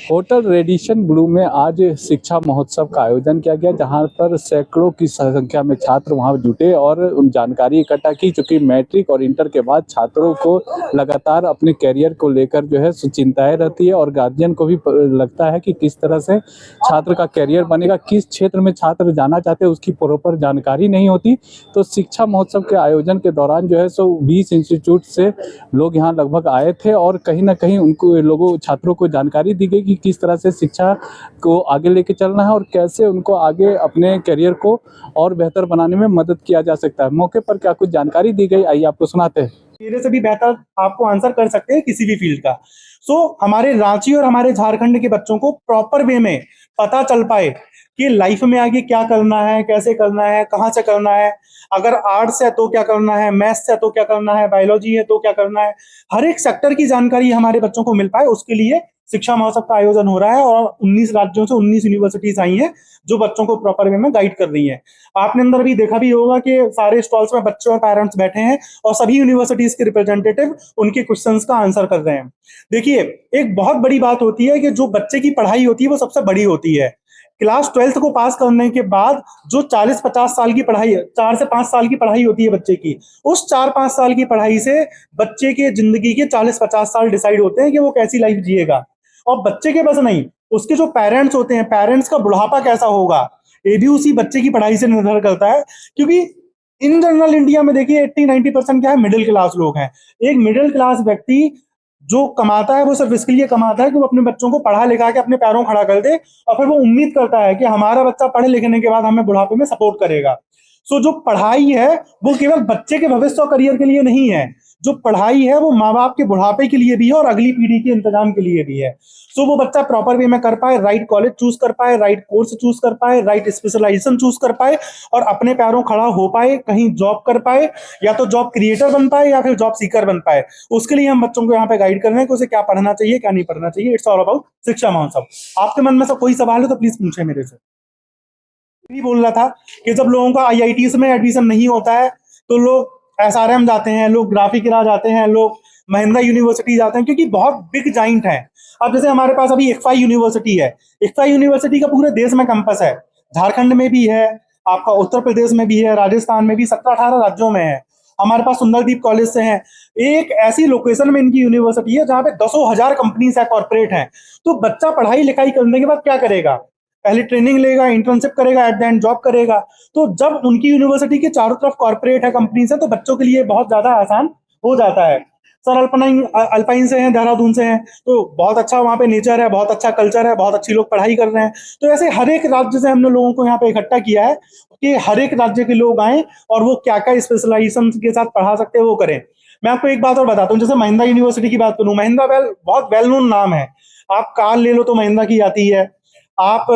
Hotel Radisson blue में आज शिक्षा महोत्सव का आयोजन किया गया, जहां पर सैकड़ों की संख्या में छात्र वहां जुटे और उन जानकारी इकट्ठा की। चूंकि मैट्रिक और इंटर के बाद छात्रों को लगातार अपने करियर को लेकर जो है चिंताएं रहती है और गार्जियन को भी लगता है कि किस तरह से छात्र का करियर बनेगा, किस क्षेत्र में छात्र जाना चाहते हैं उसकी प्रॉपर जानकारी नहीं होती। तो शिक्षा महोत्सव के आयोजन के दौरान जो है 20 इंस्टीट्यूट से लोग यहाँ लगभग आए थे और कहीं ना कहीं उनको लोगों छात्रों को जानकारी दी गई कि किस तरह से शिक्षा को आगे लेके चलना है और कैसे उनको आगे अपने करियर को और बेहतर बनाने में मदद किया जा सकता है। मौके पर क्या कुछ जानकारी दी गई, आइए आपको सुनाते हैं। मेरे से भी बेहतर आपको आंसर कर सकते हैं किसी भी फील्ड का। हमारे रांची और हमारे झारखंड के बच्चों को प्रॉपर वे में पता चल पाए कि लाइफ में आगे क्या करना है, कैसे करना है, कहाँ से करना है। अगर आर्ट्स है तो क्या करना है, मैथ्स है तो क्या करना है, बायोलॉजी है तो क्या करना है, हर एक सेक्टर की जानकारी हमारे बच्चों को मिल पाए, उसके लिए शिक्षा महोत्सव का आयोजन हो रहा है। और 19 राज्यों से 19 यूनिवर्सिटीज आई हैं जो बच्चों को प्रॉपर वे में गाइड कर रही हैं। आपने अंदर भी देखा भी होगा कि सारे स्टॉल्स में बच्चे और पेरेंट्स बैठे हैं और सभी यूनिवर्सिटीज के रिप्रेजेंटेटिव उनके क्वेश्चंस का आंसर कर रहे हैं। देखिए, एक बहुत बड़ी बात होती है कि जो बच्चे की पढ़ाई होती है वो सबसे बड़ी होती है। क्लास 12th को पास करने के बाद जो 40-50 साल की पढ़ाई, 4 से 5 साल की पढ़ाई होती है बच्चे की, उस 4-5 साल की पढ़ाई से बच्चे के जिंदगी के 40-50 साल डिसाइड होते हैं कि वो कैसी लाइफ जिएगा। और बच्चे के बस नहीं, उसके जो पेरेंट्स होते हैं, पेरेंट्स का बुढ़ापा कैसा होगा, ये भी उसी बच्चे की पढ़ाई से निर्भर करता है। क्योंकि इन जनरल इंडिया में देखिए 80-90% क्या है, मिडिल क्लास लोग हैं। एक मिडिल क्लास व्यक्ति जो कमाता है वो सिर्फ इसके लिए कमाता है कि वो अपने बच्चों को पढ़ा लिखा के अपने पैरों खड़ा कर दे और फिर वो उम्मीद करता है कि हमारा बच्चा पढ़े लिखने के बाद हमें बुढ़ापे में सपोर्ट करेगा। जो पढ़ाई है वो केवल बच्चे के भविष्य और करियर के लिए नहीं है, जो पढ़ाई है वो माँ बाप के बुढ़ापे के लिए भी है और अगली पीढ़ी के इंतजाम के लिए भी है। वो बच्चा प्रॉपर वे में कर पाए, राइट कॉलेज चूज कर पाए, राइट कोर्स चूज कर पाए, राइट स्पेशलाइजेशन चूज कर पाए और अपने पैरों खड़ा हो पाए, कहीं जॉब कर पाए, या तो जॉब क्रिएटर बन पाए या फिर जॉब सीकर बन पाए। उसके लिए हम बच्चों को यहाँ पे गाइड कर रहे हैं कि उसे क्या पढ़ना चाहिए, क्या नहीं पढ़ना चाहिए। इट्स ऑल अबाउट शिक्षा महोत्सव। आपके मन में से कोई सवाल है तो प्लीज पूछे मेरे से। भी बोल रहा था कि जब लोगों का आईआईटीज में एडमिशन नहीं होता है तो लोग एसआरएम जाते हैं, लोग ग्राफिका जाते हैं, लोग महिंद्रा यूनिवर्सिटी जाते हैं, क्योंकि बहुत बिग जाइंट है। अब जैसे हमारे पास अभी इक्फाई यूनिवर्सिटी है, इक्फाई यूनिवर्सिटी का पूरे देश में कैंपस है, झारखंड में भी है, आपका उत्तर प्रदेश में भी है, राजस्थान में भी, 17-18 राज्यों में है। हमारे पास सुंदरदीप कॉलेज से है। एक ऐसी लोकेशन में इनकी यूनिवर्सिटी है जहां पे 10,000 कंपनीज है, कॉर्पोरेट है। तो बच्चा पढ़ाई लिखाई करने के बाद क्या करेगा? पहले ट्रेनिंग लेगा, इंटर्नशिप करेगा, एट द एंड जॉब करेगा। तो जब उनकी यूनिवर्सिटी के चारों तरफ कॉर्पोरेट है, कंपनीज है, तो बच्चों के लिए बहुत ज्यादा आसान हो जाता है। सर अल्पाइन अल्पाइन से हैं, देहरादून से हैं, तो बहुत अच्छा वहाँ पे नेचर है, बहुत अच्छा कल्चर है, बहुत अच्छी लोग पढ़ाई कर रहे हैं। तो ऐसे हर एक राज्य से हमने लोगों को यहाँ पे इकट्ठा किया है कि हर एक राज्य के लोग आए और वो क्या क्या स्पेशलाइजेशन के साथ पढ़ा सकते हैं वो करें। मैं आपको एक बात और बताता हूँ, जैसे महिंद्रा यूनिवर्सिटी की बात करूँ, महिंद्रा बहुत वेल नोन नाम है। आप कार ले लो तो महिंद्रा की आती है। आप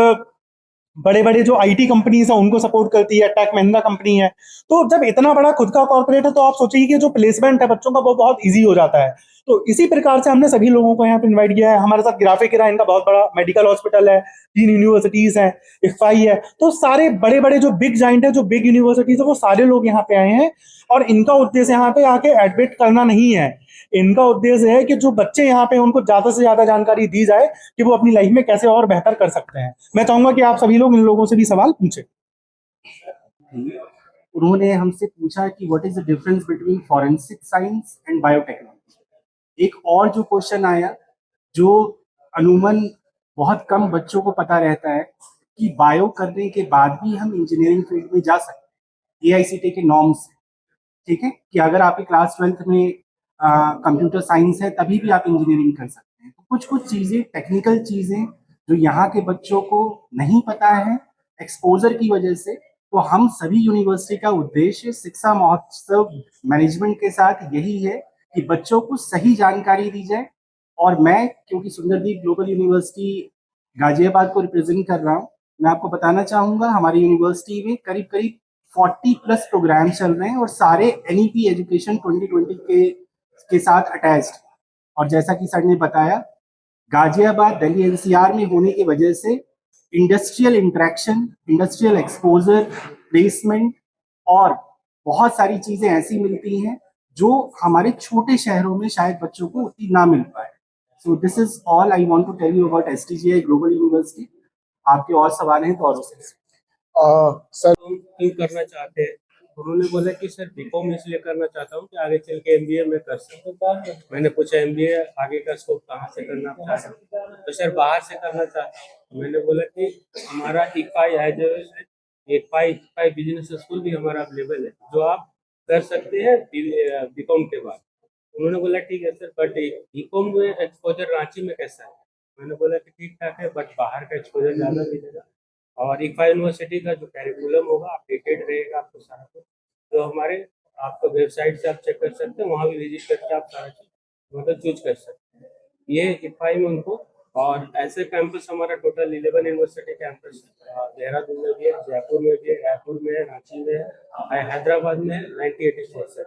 बड़े बड़े जो आईटी कंपनीज हैं उनको सपोर्ट करती है, टेक महिंद्रा कंपनी है। तो जब इतना बड़ा खुद का कॉर्पोरेट है तो आप सोचिए कि जो प्लेसमेंट है बच्चों का वो बहुत इजी हो जाता है। तो इसी प्रकार से हमने सभी लोगों को यहाँ पे इनवाइट किया है। हमारे साथ ग्राफिका, इनका बहुत बड़ा मेडिकल हॉस्पिटल है, 3 यूनिवर्सिटीज है, इक्फाई है। तो सारे बड़े बड़े जो बिग जाइंट है, जो बिग यूनिवर्सिटीज है, वो सारे लोग यहाँ पे आए हैं। और इनका उद्देश्य यहाँ पे आके एडमिट करना नहीं है, इनका उद्देश्य है कि जो बच्चे यहाँ पे उनको ज्यादा से ज्यादा जानकारी दी जाए कि वो अपनी लाइफ में कैसे और बेहतर कर सकते हैं। मैं चाहूंगा कि आप सभी लोग इन लोगों से भी सवाल पूछे। उन्होंने हमसे पूछा कि what is the difference between forensic science and biotechnology. एक और जो क्वेश्चन आया, जो अमूमन बहुत कम बच्चों को पता रहता है, कि बायो करने के बाद भी हम इंजीनियरिंग फील्ड में जा सकते हैं एआईसीटी के नॉर्म्स। ठीक है, कि अगर आपकी क्लास 12th में कंप्यूटर साइंस है तभी भी आप इंजीनियरिंग कर सकते हैं। तो कुछ कुछ चीज़ें, टेक्निकल चीज़ें जो यहाँ के बच्चों को नहीं पता है एक्सपोजर की वजह से, तो हम सभी यूनिवर्सिटी का उद्देश्य शिक्षा महोत्सव मैनेजमेंट के साथ यही है कि बच्चों को सही जानकारी दी जाए। और मैं, क्योंकि सुंदरदीप ग्लोबल यूनिवर्सिटी गाजियाबाद को रिप्रेजेंट कर रहा हूँ, मैं आपको बताना चाहूँगा हमारी यूनिवर्सिटी में करीब करीब 40+ प्रोग्राम चल रहे हैं और सारे एनईपी एजुकेशन 2020 के साथ अटैच्ड। और जैसा कि सर ने बताया, गाजियाबाद दिल्ली एनसीआर में होने की वजह से industrial interaction, industrial exposure, placement और बहुत सारी चीजें ऐसी मिलती हैं जो हमारे छोटे शहरों में शायद बच्चों को उतनी ना मिल पाए। So this is all I want to tell you about STGI Global University. आपके और सवाल हैं तो और से सर क्यों करना चाहते हैं? उन्होंने बोला कि सर बीकॉम इसलिए करना चाहता हूँ कि आगे चल के एमबीए में कर सकूँ। मैंने पूछा एमबीए आगे का स्कोप कहाँ से करना चाहता हूँ, तो सर बाहर से करना चाहता हूँ। मैंने बोला कि हमारा इक्फाई है, जो इक्फाई बिजनेस स्कूल भी हमारा अवेलेबल है, जो आप कर सकते हैं बीकॉम के बाद। उन्होंने बोला ठीक है सर, बट बीकॉम में एक्सपोजर रांची में कैसा है? मैंने बोला कि ठीक ठाक है, बट बाहर का एक्सपोजर ज़्यादा मिलेगा और इक्फा यूनिवर्सिटी का जो कैरिकुलम होगा अपडेटेड रहेगा आपको सारा कुछ। तो हमारे आपको वेबसाइट से आप चेक कर सकते हैं, वहाँ भी विजिट करके आप सारा चीज मतलब चूज कर सकते हैं। ये इक्फाई में उनको, और ऐसे कैंपस हमारा टोटल 11 यूनिवर्सिटी कैंपस है। देहरादून में भी है, जयपुर में भी है, रायपुर में है, रांची में है, हैदराबाद में है 98%,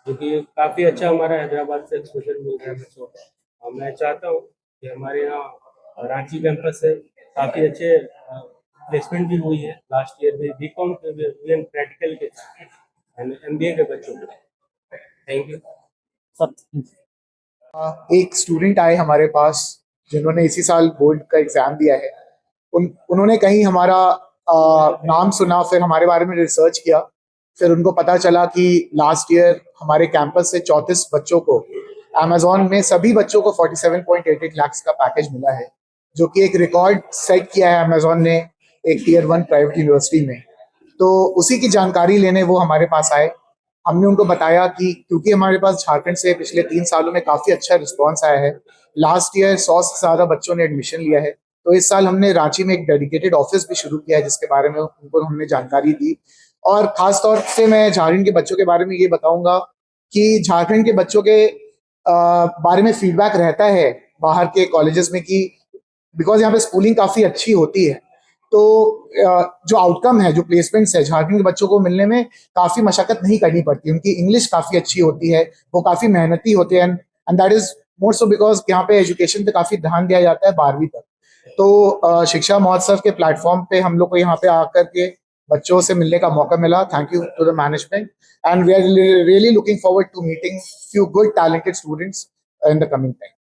जो कि काफ़ी अच्छा हमारा हैदराबाद से एक्सपोजर मिल रहा है बच्चों को। और मैं चाहता हूँ कि हमारे यहाँ रांची कैंपस से काफ़ी अच्छे प्लेसमेंट भी हुई है लास्ट ईयर में, बीकॉम के भी, प्रैक्टिकल के एमबीए के बच्चों को। थैंक यू सर एक स्टूडेंट आए हमारे पास जिन्होंने इसी साल बोर्ड का एग्जाम दिया है। उन्होंने कहीं हमारा नाम सुना, फिर हमारे बारे में रिसर्च किया, फिर उनको पता चला कि लास्ट ईयर हमारे कैंपस से 34 बच्चों को अमेजोन में सभी बच्चों को 47.88 लाख का पैकेज मिला है, जो कि एक रिकॉर्ड सेट किया है अमेजोन ने एक टियर 1 प्राइवेट यूनिवर्सिटी में। तो उसी की जानकारी लेने वो हमारे पास आए। हमने उनको बताया कि क्योंकि हमारे पास झारखंड से पिछले 3 सालों में काफ़ी अच्छा रिस्पांस आया है, लास्ट ईयर 100 से ज़्यादा बच्चों ने एडमिशन लिया है, तो इस साल हमने रांची में एक डेडिकेटेड ऑफिस भी शुरू किया है जिसके बारे में उनको हमने जानकारी दी। और ख़ास तौर से मैं झारखंड के बच्चों के बारे में ये बताऊंगा कि झारखंड के बच्चों के बारे में फीडबैक रहता है बाहर के कॉलेजेस में कि बिकॉज यहाँ पे स्कूलिंग काफ़ी अच्छी होती है, तो जो आउटकम है, जो प्लेसमेंट्स है, झारखंड के बच्चों को मिलने में काफ़ी मशक्कत नहीं करनी पड़ती। उनकी इंग्लिश काफ़ी अच्छी होती है, वो काफ़ी मेहनती होते हैं, and that is more so because यहाँ पे एजुकेशन पे काफ़ी ध्यान दिया जाता है 12वीं तक। तो शिक्षा महोत्सव के प्लेटफॉर्म पे हम लोग को यहाँ पे आकर के बच्चों से मिलने का मौका मिला। Thank you to the management, and we are really looking forward to meeting few good talented students in the coming time.